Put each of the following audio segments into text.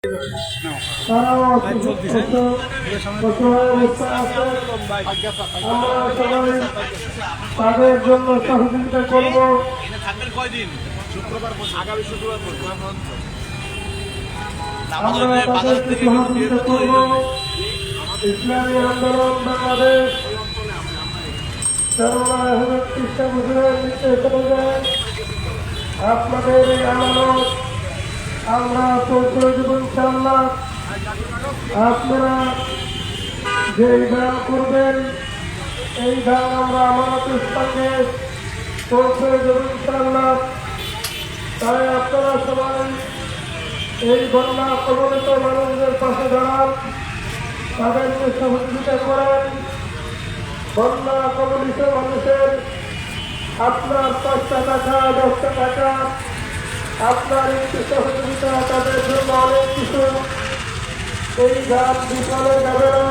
তারাও তাদের জন্য সহযোগিতা করব। আমরা তাদেরকে সহযোগিতা করব। ইসলামী আন্দোলন বাংলাদেশ চেষ্টা বুঝলেন নির্দেশ আপনাদের এই আমানত আমরা পৌঁছে দেব ইনশাআল্লাহ। আপনারা যেই দান করবেন এই দান আমরা আমানতের সঙ্গে পৌঁছে দেব ইনশাআল্লাহ। তাই আপনারা সবাই এই বন্যা কবলিত মানুষদের পাশে দাঁড়ান, তাদেরকে সহযোগিতা করেন। বন্যা কবলিত মানুষের আপনার 5টা টাকা 10টা টাকা আপনার একটু সহযোগিতা তাদের জন্য অনেক কিছু। এই গান বিফলে যাবে না।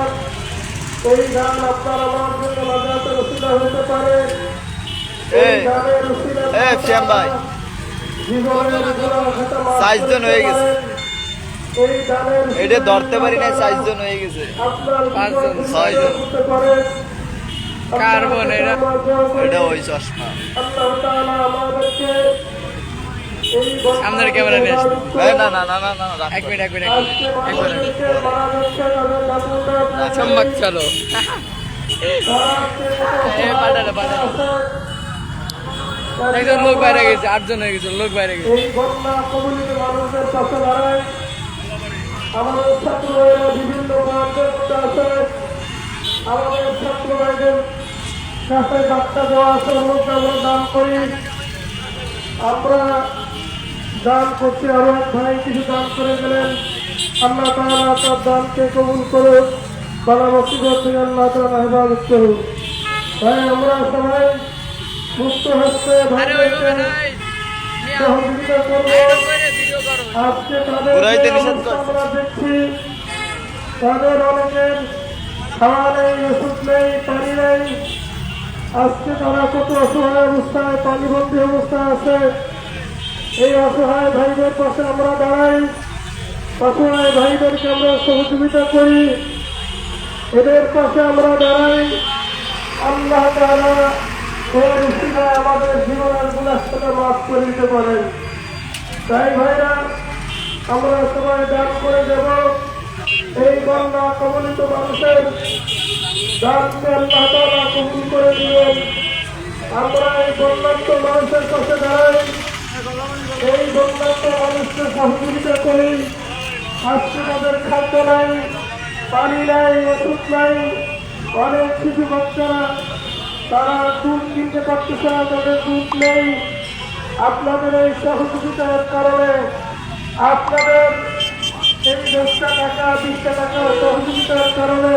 এই গান আপনার আমার জন্য লাগাতে রসিলা হতে পারে। এই গানের রসিলা জীবনের সাইজন হয়ে গেছে। এই গানের এটা ধরতে পারি না, সাইজন হয়ে গেছে। আপনার 5 জন 6 জন হতে পারে। কার্বন এটা ওই চশমা। আল্লাহ তাআলা আমাদেরকে সামনের ক্যামেরা নিয়ে আসুন। না না না না না, এক মিনিট চমক চলো। একজন লোক বাইরে গেছে, 8 জন হয়ে গেছে, লোক বাইরে গেছে। এই বন্যা কবলিত মানুষদের পাশে দাঁড়ায়। আমাদের ছাত্র ভাইরা বিভিন্ন মাধ্যমে আছে। আমাদের ছাত্র ভাইদের কাছে বার্তা দেওয়া আছে, আমরা দান করি। আমরা দান করতে আরো এক ভাই কিছু দান করে গেলেন। আল্লাহ তাআলা তার দানকে কবুল করে বালা মুসিবত থেকে আল্লাহ তাআলা হেফাজত করুন। তাই আমরা সবাই মুক্ত হস্তে ভাইদেরকে সহযোগিতা করব। আজকে তাদের আমরা দেখছি তাদের অনেকের খাওয়া নেই, ওষুধ নেই, পানি নেই। আজকে তারা কত অসহায় অবস্থায়, পানিবন্দী অবস্থায় আছে। এই অসহায় ভাইদের পাশে আমরা দাঁড়াই, অসহায় ভাইদেরকে আমরা সহযোগিতা করি, এদের পাশে আমরা দাঁড়াই। আল্লাহ তাআলা এর উসিলায় আমাদের জীবনের গুনাহকে মাফ করে দিতে পারেন। তাই ভাইরা আমরা সবাই দান করে দেব। এই বন্যা কবলিত মানুষের দানকে আল্লাহ তাআলা কবুল করে দিবেন। আমরা এই বন্যার্ত মানুষের পাশে দাঁড়াই, এই বন্যার্ত মানুষকে সহযোগিতা করি। আজকে তাদের খাদ্য নাই, পানি নাই, ওষুধ নাই। অনেক শিশু বাচ্চারা তারা দুধ কিনতে পারতেছে না, তাদের দুধ নেই। আপনাদের এই সহযোগিতার কারণে, আপনাদের এই 10টা টাকা 20টা টাকা সহযোগিতার কারণে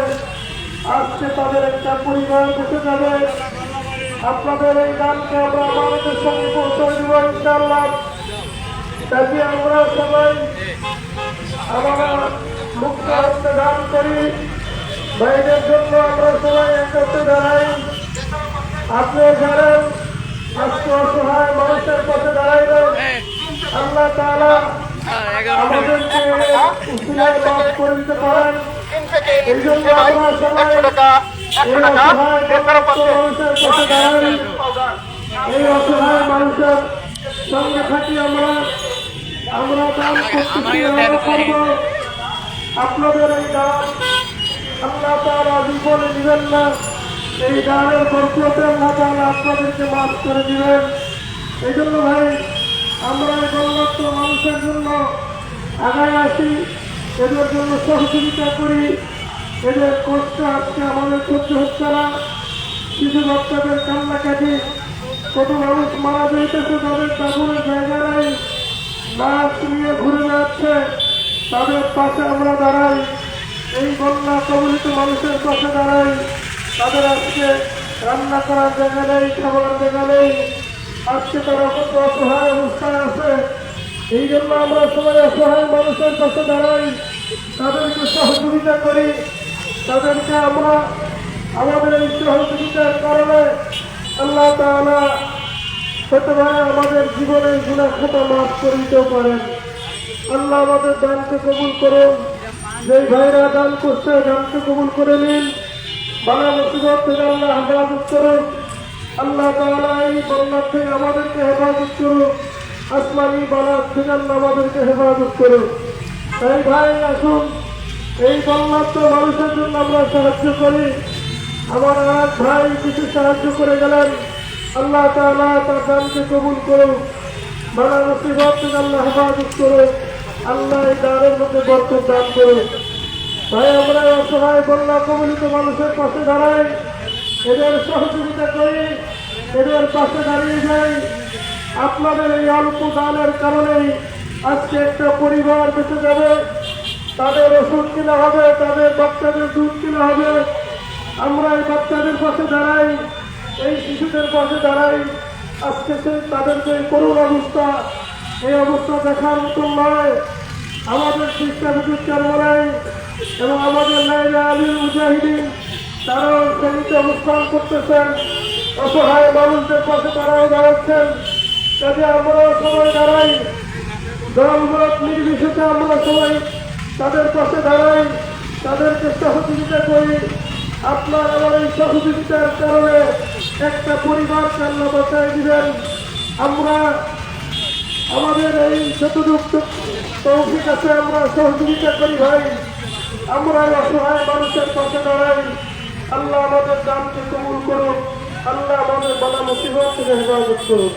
আজকে তাদের একটা পরিবার বেঁচে যাবে। আপনাদের এই দানকে আমরা আমাদের সঙ্গে পৌঁছে দেব ইনশাআল্লাহ। তাই আমরা সবাই আমরা মুক্ত হস্তে দান করি। ভাইদের জন্য আমরা সবাই একত্রে দাঁড়াই। আপনি জানেন আজকে অসহায় মানুষের পাশে দাঁড়াইলেন। আল্লাহ তাআলা আমাদেরকে উসিলায় মাফ করে দিতে পারেন। এই জন্য আমরা সবাই এই অসহায় মানুষের পাশে দাঁড়াই। এই অসহায় মানুষের সঙ্গে থাকি আমরা দান করব। আপনাদের এই দান আল্লাহ তাআলা জীবনে দিবেন না। এই দানের বরকতে আল্লাহ তাআলা আপনাদেরকে মাফ করে দিবেন। এই জন্য ভাই আমরা এই বন্যার্ত মানুষের জন্য আগায় আসি, এদের জন্য সহযোগিতা করি। এদের কষ্ট আজকে আমাদের সহ্য হচ্ছে না। শিশু বাচ্চাদের কান্নাকাটি, কত মানুষ মারা যাইতেছে, তাদের দাফনের জায়গা নাই, নাচ নিয়ে ঘুরে যাচ্ছে। তাদের পাশে আমরা দাঁড়াই, এই বন্যা কবলিত মানুষের পাশে দাঁড়াই। তাদের আজকে রান্না করার জায়গা নেই, খাবার জায়গা নেই। আজকে তারা কত অসহায় অবস্থায় আছে। এই জন্য আমরা সবাই অসহায় মানুষের পাশে দাঁড়াই, তাদেরকে সহযোগিতা করি। তাদেরকে আমরা আমাদের এই সহযোগিতার কারণে আল্লাহ তাআলা হতে পারে আমাদের জীবনের গুনাহ খাতা মাফ করে দিতে পারেন। আল্লাহ আমাদের দানকে কবুল করুন। যেই ভাইরা দান করছে দানকে কবুল করে নিন। বালা মুসিবত থেকে আল্লাহ হেফাজত করুন। আল্লাহ তাআলা এই বন্যার থেকে আমাদেরকে হেফাজত করুন। আসমানি বালার থেকে আল্লাহ আমাদেরকে হেফাজত করুন। তাই ভাই আসুন, এই বন্যার্ত মানুষের জন্য আমরা সাহায্য করি। আমার এক ভাই কিছু সাহায্য করে গেলেন, আল্লাহ তাআলা তার দানকে কবুল করুন। বালা মুসিবত থেকে আল্লাহ হেফাজত করুন। আল্লাহ এই দানের মধ্যে বরকত দান করুন। ভাই আমরা অসহায় বন্যা কবলিত মানুষের পাশে দাঁড়াই, এদের সহযোগিতা করি, এদের পাশে দাঁড়িয়ে যাই। আপনাদের এই অল্প দানের কারণেই আজকে একটা পরিবার বেঁচে যাবে, তাদের ওষুধ কিনা হবে, তাদের বাচ্চাদের দুধ কিনা হবে। আমরা এই বাচ্চাদের পাশে দাঁড়াই, এই শিশুদের পাশে দাঁড়াই। আজকে তাদের যে করুণ অবস্থা, এই অবস্থা দেখার মতন নয়। আমাদের শিক্ষা বিদ্যার মনে এবং আমাদের নাইরা আলীর মুজাহিদিন তারাও সেদিকে অবস্থান করতেছেন, অসহায় মানুষদের পাশে তারাও দাঁড়াচ্ছেন। কাজে আমরা সবাই দাঁড়াই, দলমত নির্বিশেষে আমরা সবাই তাদের পাশে দাঁড়াই, তাদেরকে সহযোগিতা করি। আপনার আমার এই সহযোগিতার কারণে একটা পরিবারকে আল্লাহ বাঁচায় দিবেন। আমরা আমাদের এই যতটুকু তৌফিক আছে আমরা সহযোগিতা করি ভাই। আমরা অসহায় মানুষের পাশে দাঁড়াই। আল্লাহ আমাদের দানকে কবুল করুন। আল্লাহ আমাদের বালা মুসিবত থেকে হেফাজত করুন।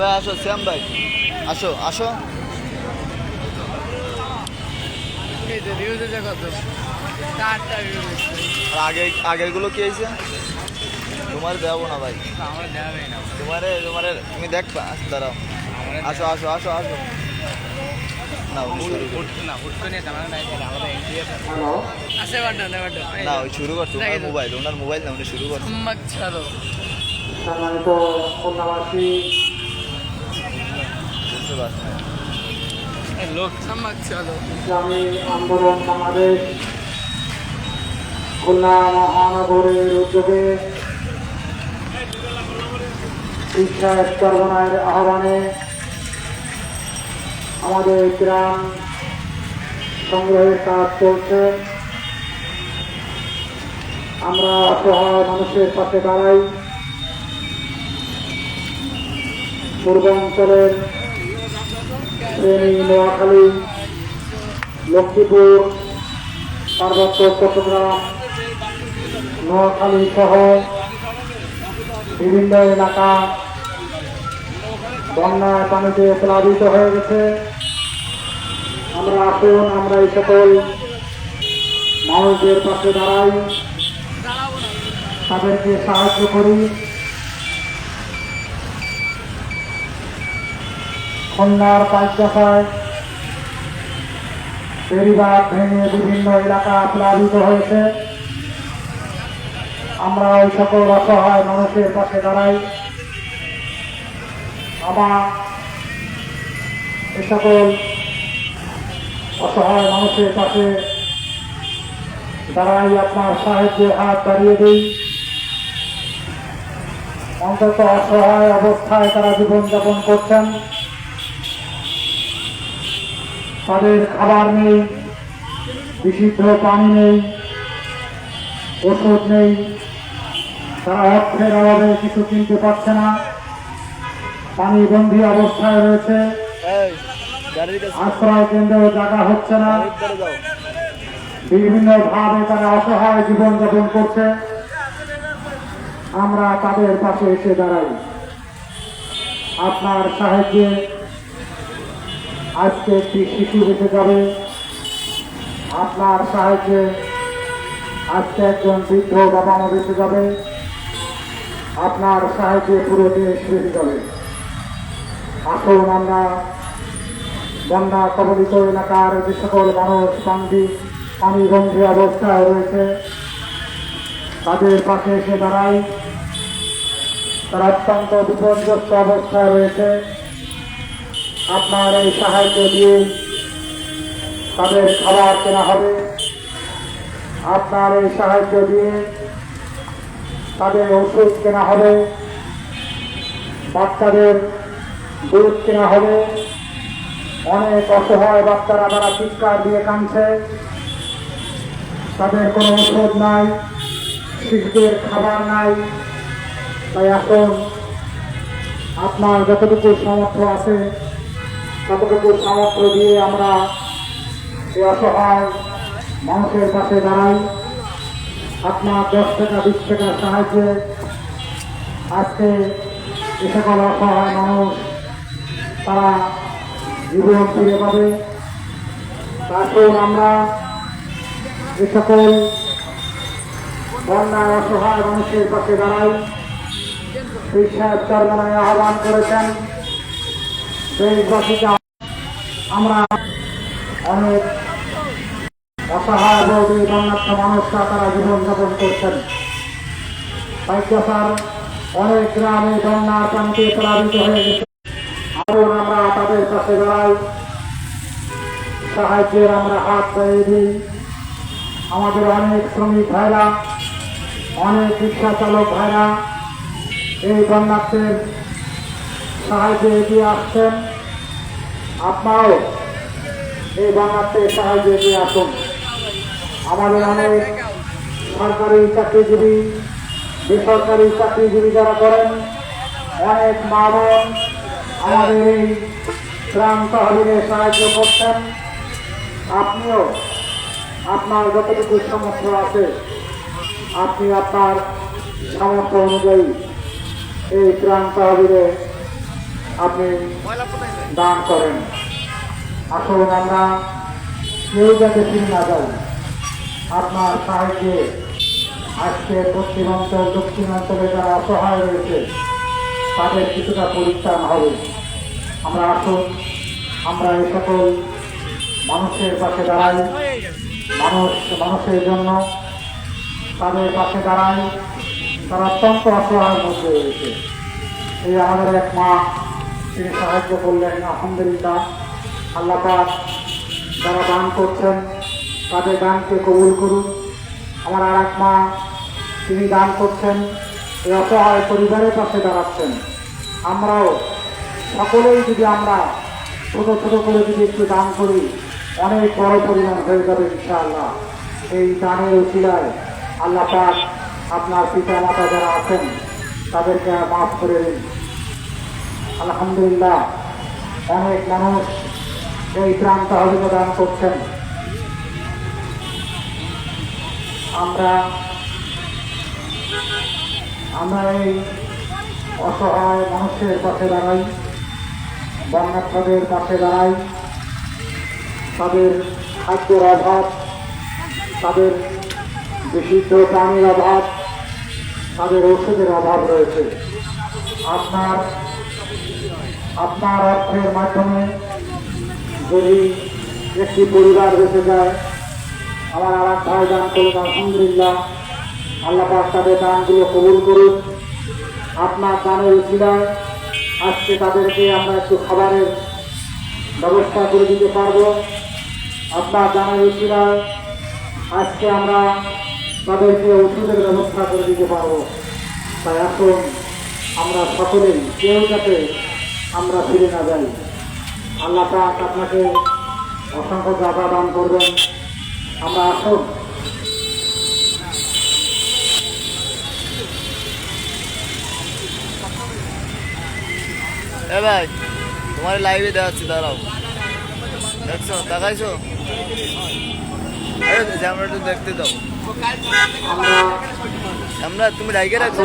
ভাই আসো শ্যাম ভাই, আসো আসো। এই যে নিউজে যে কত 4টা ভিউ দেখছি, আর আগেরগুলো কি হয়েছে? তোমার দেবো না ভাই, আমার দেখাবেই না। তোমারে তুমি দেখবা। দাঁড়াও, আসো আসো আসো আসো। না হুট করে নিয়ে জানা নাই, আমাদের এনটিএফ আছে বাটন না, ওই শুরু করছো ওনার মোবাইল, ওনার মোবাইল না, উনি শুরু করছো। সম্মাক ছাড়ো সম্মানিত খুলনাবাসী, বুঝতে পারছি না। লোক সম্মাক ছাড়ো। ইসলামী আন্দোলন বাংলাদেশ খুলনা মহানগরের উদ্যোগে শিক্ষা চর্বনায়ের আহ্বানে আমাদের গ্রাম সংগ্রহের কাজ চলছে। আমরা অসহায় মানুষের পাশে দাঁড়াই। পূর্বাঞ্চলের ফেনী, নোয়াখালী, লক্ষ্মীপুর, পার্বত্য চট্টগ্রাম, নোয়াখালী সহ বিভিন্ন এলাকা বন্যার পানিতে প্লাবিত হয়ে গেছে। আমরা আসুন, আমরা এই সকল মানুষদের পাশে দাঁড়াই, তাদেরকে সাহায্য করি। খুলনার পাঁচদফায় বেড়িবাঁধ ভেঙে বিভিন্ন এলাকা প্লাবিত হয়েছে। আমরা ওই সকল অসহায় মানুষের পাশে দাঁড়াই। আমার এ সকল অসহায় মানুষের পাশে দাঁড়াই, আপনার সাহায্যের হাত বাড়িয়ে দিই। অন্তত অসহায় অবস্থায় তারা জীবনযাপন করছেন, তাদের খাবার নেই, বিশুদ্ধ পানি নেই, ওষুধ নেই, তারা অর্থের অভাবে কিছু কিনতে পারছে না, পানিবন্দী অবস্থায় রয়েছে, আশ্রয় কেন্দ্রেও জায়গা হচ্ছে না, বিভিন্ন ভাবে তারা অসহায় জীবনযাপন করছে। আমরা তাদের পাশে এসে দাঁড়াই। আপনার সাহায্যে আজকে একটি শিশু বেঁচে যাবে, আপনার সাহায্যে আজকে একজন বৃদ্ধ বাবা মা বেঁচে যাবে, আপনার সাহায্যে পুরো দেশ বেঁচে যাবে। আসুন আমরা বন্যা কবলিত এলাকার যে সকল মানুষ পানিবন্দী অবস্থায় রয়েছে তাদের পাশে এসে দাঁড়াই। তারা অত্যন্ত বিপর্যস্ত অবস্থায় রয়েছে। আপনার এই সাহায্য দিয়ে তাদের খাবার কেনা হবে, আপনার এই সাহায্য দিয়ে তাদের ওষুধ কেনা হবে, বাচ্চাদের দুধ কেনা হবে। অনেক অসহায় বাচ্চারা তারা চিৎকার দিয়ে কাঁদছে, তাদের কোনো ওষুধ নাই, শিশুদের খাবার নাই। তাই এখন আপনার যতটুকু সামর্থ্য আছে ততটুকু সামর্থ্য দিয়ে আমরা এই অসহায় মানুষের পাশে দাঁড়াই। আপনার 10 টাকা 20 টাকার সাহায্যে আজকে এ সকল অসহায় মানুষ তারা জীবন ফিরে পাবে। তারপর আমরা এ সকল বন্যায় অসহায় মানুষের পাশে দাঁড়াই। সেই সাহেব চরমনায় আহ্বান করেছেন দেশবাসীকে। আমরা অনেক অসহায় বৌদি বন্যার্থ মানুষরা তারা জীবনযাপন করছেন। পাইকাসার অনেক গ্রামে বন্যার পানিতে প্লাবিত হয়ে গেছে। এখন আমরা তাদের কাছে দাঁড়াই, সাহায্যের আমরা হাত বাড়িয়ে দিই। আমাদের অনেক শ্রমিক ভাইরা, অনেক রিক্সা চালক ভাইরা এই বন্যার্থের সাহায্যে এগিয়ে আসছেন। আপনারাও এই বন্যার্থের সাহায্যে এগিয়ে আসুন। আমাদের অনেক সরকারি চাকরিজীবী, বেসরকারি চাকরিজীবী যারা করেন, অনেক মা বোন আমাদের এই গ্রাম তহবিলে সাহায্য করছেন। আপনিও আপনার যতটুকু সামর্থ্য আছে আপনি আপনার সামর্থ্য অনুযায়ী এই গ্রাম তহবিলে আপনি দান করেন। আসুন আমরা কেউ যাতে ফিরে না যাই, আপনার সাহায্যে আজকে পশ্চিমাঞ্চল দক্ষিণাঞ্চলে যারা অসহায় রয়েছে তাদের কিছুটা পরিত্রাণ হবে। আমরা আসুন আমরা এই সকল মানুষের পাশে দাঁড়াই, মানুষের জন্য তাদের পাশে দাঁড়াই। তারা অত্যন্ত অসহায়ের মধ্যে রয়েছে। এই আমাদের এক মা, তিনি সাহায্য করলেন। আলহামদুলিল্লাহ, আল্লাহ পাক যারা দান করছেন তাদের দানকে কবুল করুন। আমার আর এক মা, তিনি দান করছেন, এই অসহায় পরিবারের পাশে দাঁড়াচ্ছেন। আমরাও সকলেই যদি আমরা ছোট ছোট করে যদি একটু দান করি, অনেক বড় পরিমাণ হয়ে যাবে ইনশাআল্লাহ। এই দানের উসিলায় আল্লাহ পাক আপনার পিতা মাতা যারা আছেন তাদেরকে মাফ করে দিন। আলহামদুলিল্লাহ, অনেক মানুষ এই ত্রাণ তহবিল দান করছেন। আমরা এই অসহায় মানুষের পাশে দাঁড়াই, বন্যার্থদের পাশে দাঁড়াই। তাদের খাদ্যের অভাব, তাদের বিশুদ্ধ পানির অভাব, তাদের ওষুধের অভাব রয়েছে। আপনার অর্থের মাধ্যমে যদি একটি পরিবার বেঁচে যায়, আমার আর এক ভাই দান করুন। আলহামদুলিল্লাহ, আল্লাহ পাক তাদের দানগুলো কবুল করুন। আপনার দানের উসিলায় আজকে তাদেরকে আমরা একটু খাবারের ব্যবস্থা করে দিতে পারবো। আপনার দানের উসিলায় আজকে আমরা তাদেরকে ওষুধের ব্যবস্থা করে দিতে পারবো। তাই এখন আমরা সকলেই কেউ যাতে আমরা ফিরে না যাই। আল্লাহ পাক আপনাকে অসংখ্য জায়গা দান করবেন। আমরা আসুন এ ভাই, তোমার লাইভে দেখাচ্ছি, দাঁড়াও। দেখছো, দেখাইছো? আরে ক্যামেরাটা দেখতে দাও। আমরা তুমি ডাইকে রাখছো।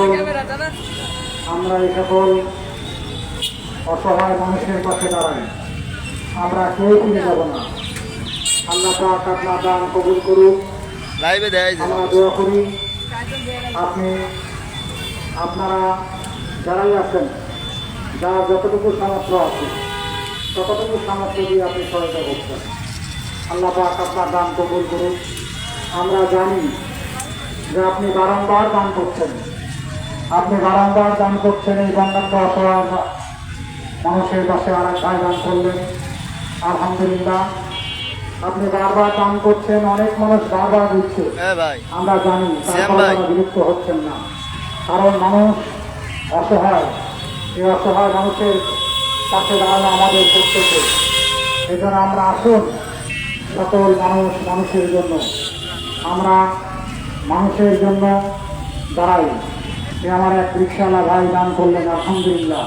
আমরা এই সকল অসহায় মানুষের পাশে দাঁড়াই। আমরা কেউ ফিরে যাব না। আল্লাহ পাক আপনার দান কবুল করুক। লাইভে দেখাইছে। আমরা দোয়া করি আপনারা যারাই আছেন, যারা যতটুকু সামর্থ্য আছে ততটুকু সামর্থ্য দিয়ে আপনি সহায়তা করছেন। আল্লাহ পাক আপনার দান কবুল করুন। আমরা জানি যে আপনি বারংবার দান করছেন, এই বন্যার্থ অসহায় মানুষের পাশে আর এক ভাই দান করলেন। আলহামদুলিল্লাহ, আপনি বারবার দান করছেন, অনেক মানুষ বারবার দিচ্ছে, হ্যাঁ ভাই, আমরা জানি, শ্যাম তারপরে ভাই। আপনারা বিরক্ত হচ্ছেন না, কারণ মানুষ অসহায়। এই অসহায় মানুষের পাশে দাঁড়ানো আমাদের কর্তব্য। এই জন্য আমরা আসুন, সকল মানুষ মানুষের জন্য, আমরা মানুষের জন্য দাঁড়াই। এ আমার এক রিক্সাওয়ালা ভাই দান করলেন, আলহামদুলিল্লাহ,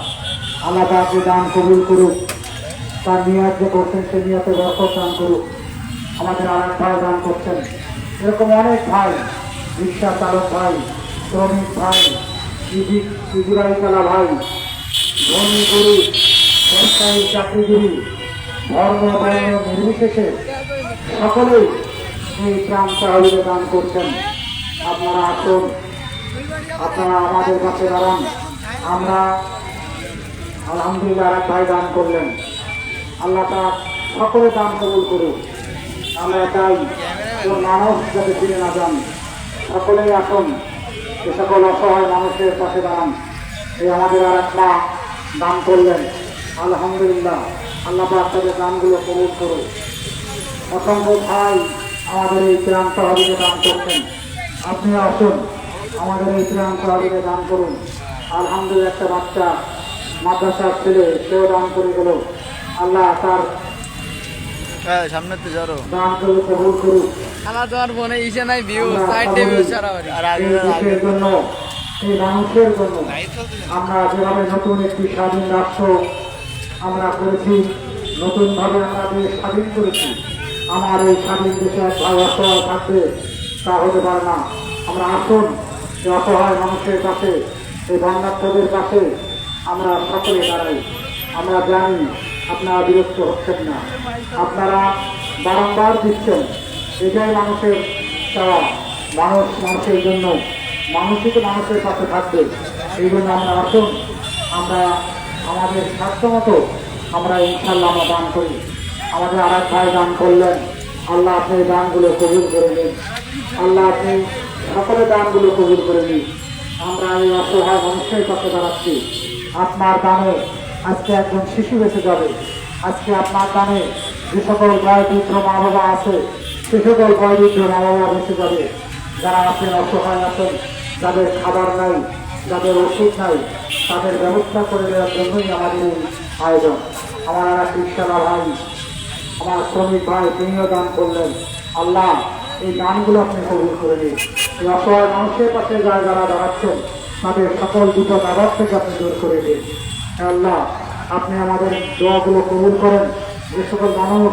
আল্লাহ তাকে দান কবুল করুক, তার নিয়াত যে করছেন সে নিয়াতে বরকত দান করুক। আমাদের আর এক ভাই দান করছেন, এরকম অনেক ভাই, রিক্সা চালক ভাই, শ্রমিক ভাই, ইজরাই চালা ভাই, ধনী গরিব, সরকারি চাকরিজীবী, ধর্ম বর্ণ নির্বিশেষে সকলেই এই ত্রাণ তহবিলে দান করছেন। আপনারা আসুন, আপনারা আমাদের কাছে দাঁড়ান। আমরা আলহামদুলিল্লাহ আর এক ভাই দান করলেন, আল্লাহ তার সকলে দান কবুল করুক। আমরা চাই কোনো মানুষ যাতে ফিরে না যান, সকলেই আসুন, এ সকল অসহায় মানুষের পাশে দাঁড়ান। এই আমাদের আর এক মা দান করলেন, আলহামদুলিল্লাহ, আল্লাহ পাক তাদের দানগুলো কবুল করুক। অসংখ্য ভাই আমাদের এই ত্রাণ তহবিলে দান করছেন, আপনি আসুন, আমাদের এই ত্রাণ তহবিলে দান করুন। আলহামদুলিল্লাহ, একটা বাচ্চা মাদ্রাসার ছেলে, সেও দান করে গেল, আল্লাহ তার হ্যাঁ সামনে তো জড়ো। দানগুলো কবুল করুক। খালা তোমার ফোনে ইসে নাই ভিউ, সাইডে ভিউ সারা বাড়ি। আর এই আগে দেশের জন্য, এই মানুষের জন্য আমরা যেভাবে নতুন একটি স্বাধীন রাষ্ট্র আমরা করেছি, নতুনভাবে আমরা দেশ স্বাধীন করেছি, আমার এই স্বাধীন দেশে এক ভাই অসহায় থাকবে তা হতে পারে না। আমরা আসুন, এই অসহায় মানুষের পাশে, এই বন্যার্থদের পাশে আমরা সকলে দাঁড়াই। আমরা জানি আপনারা বিরক্ত হচ্ছেন না, আপনারা বারংবার দিচ্ছেন, এটাই মানুষের চাওয়া। মানুষ মানুষের জন্য, মানুষই তো মানুষের পাশে থাকবে। এই জন্য আমরা আসুন, আমরা আমাদের সাধ্যমতো আমরা ইনশাল্লাহ আমরা দান করি। আমাদের আর এক ভাই দান করলেন, আল্লাহ আপনি এই দানগুলো কবুল করে নিন, আল্লাহ আপনি সকলের দানগুলো কবুল করে নিন। আমরা এই অসহায় মানুষের পাশে দাঁড়াচ্ছি। আপনার দানে আজকে একজন শিশু বেঁচে যাবে, আজকে আপনার দানে যে সকল বয়োবৃদ্ধ মা বাবা আছে, সে সকল বয়োবৃদ্ধ মা বাবা বেঁচে যাবে। যারা আছেন অসহায় আছেন, যাদের খাবার নাই, যাদের ওষুধ নাই, তাদের ব্যবস্থা করে দেওয়ার জন্যই আমাদের এই আয়োজন। আমার আর এক রিক্সাওয়ালা ভাই, আমার শ্রমিক ভাই, তিনিও দান করলেন, আল্লাহ এই দানগুলো আপনি কবুল করে নিন। এই অসহায় মানুষের পাশে যারা দাঁড়াচ্ছেন, তাদের সকল বিপদ আঘাত থেকে আপনি দূর করে দিন। হে আল্লাহ, আপনি আমাদের দোয়াগুলো কবুল করেন। যে সকল মানুষ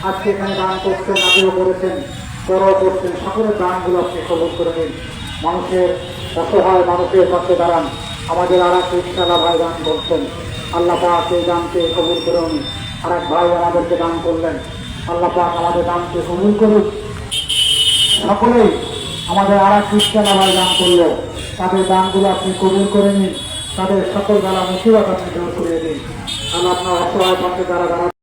আজকে এখানে দান করছেন, আগেও করেছেন, পরও করছেন, সকলের দানগুলো আপনি কবুল করে নিন। মানুষের অসহায় মানুষের পাশে দাঁড়ান। আমাদের আর এক রিক্সাওয়ালা ভাই দান করছেন, আল্লাহ পাক এই দানকে কবুল করুন। আর এক ভাই আমাদেরকে দান করলেন, আল্লাহ পাক আমাদের দানকে কবুল করুন। সকলেই আমাদের আর এক রিক্সাওয়ালা ভাই দান করলো, তাদের দানগুলো আপনি কবুল করে নিন, তাদের সকল বেলা মুসিবত আপনি দূর করে দিন। আল্লাহ আপনার অসহায় পাশে যারা দাঁড়ান